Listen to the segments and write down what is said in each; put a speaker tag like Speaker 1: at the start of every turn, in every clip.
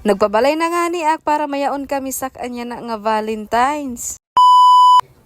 Speaker 1: Nagpabalay na nga ni ak para mayaon kami sak anya na nga Valentine's.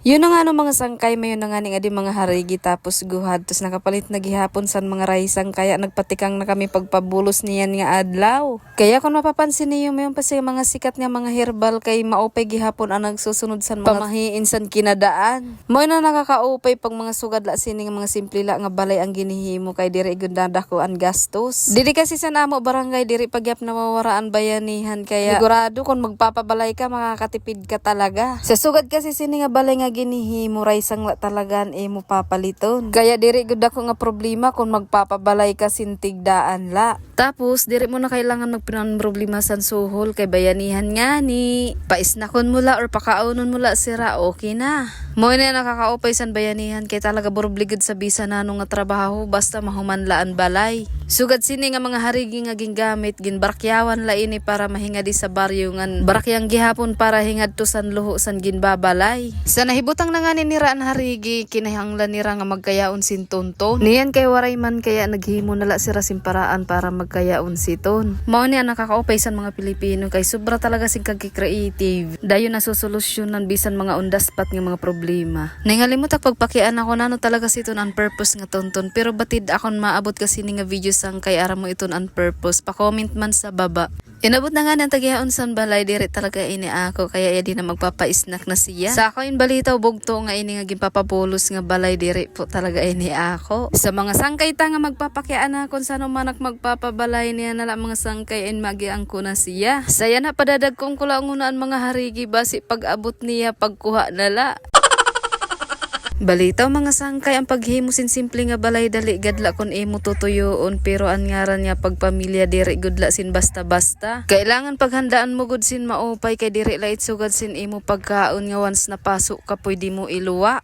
Speaker 1: Yun na nga no mga sangkay, mayon na nga ni adi mga harigi tapos guhad. Tapos nakapalit na gihapon san mga raisang kaya nagpatikang na kami pagpabulos niyan nga adlaw. Kaya kung mapapansin niyo mayon pa siya mga sikat nga mga herbal kay maupay gihapon ang nagsusunod san mga pamahiin san kinadaan. Mo na nakakaupay pag mga sugad la sini nga mga simple la nga balay ang ginihimo kay diri gundada ko ang gastos. Diri kasi sa namo barangay diri pagyap na mawaraan bayanihan kaya sigurado kung magpapabalay ka makakatipid ka talaga. Sa sugad kasi sini nga balay nga ginihimo raisang la talagan mo papaliton. Kaya diri gud ako nga problema kung magpapabalay ka sintigdaan la. Tapos diri mo na kailangan magpinan problema san suhol kay bayanihan nga ni. Paisnakon mo la or pakaunon mo la sira okay na. Mo na nakakaupay san bayanihan kay talaga burobligid sa bisa nanong nga trabaho basta mahumanlaan balay. Sugad sini nga mga harigi nga gingamit ginbarakyawan la ini para mahinga di sa baryo ngan barakyang gihapon para hingad to san luho san ginbabalay. Sa nahibutang na nga ni nira ang harigi kinahanglan nira nga magkayaon sin tonton. Niyan kay waray man kaya naghimo nala sira simparaan para magkayaon siton. Mao ni ang nakakaupay san mga Pilipino kay sobra talaga sing kag-creative. Dayon na sosolusyonan bisan mga undaspat nga mga problema. Ningalimot ak pagpakian ako nano talaga siton on purpose nga tonton pero batid akon maabot kasi ni nga video sang kay ara mo iton on purpose pa-comment man sa baba. Inabot na nga ng tagihaon san balay diri talaga ini ako kaya di na magpapaisnak na siya. Sa ako in balitaw bugto nga ini nga ginpapabulos nga balay diri po talaga ini ako. Sa mga sangkay ta nga magpapakian na kung sano manak magpapabalay niya nala mga sangkay in magiang ko na siya. Saya na padadag kong kulangunaan mga harigi basi pag-abot niya pagkuha nala. Balitaw mga sangkay ang paghimo sin simple nga balay dali gadla kon imo tutuyoon pero ang ngaran niya pagpamilya diri gudla sin basta-basta. Kailangan paghandaan mo gud sin maupay kay diri lait sugad sin imo pagkaon nga once napasok ka pwede mo iluwa.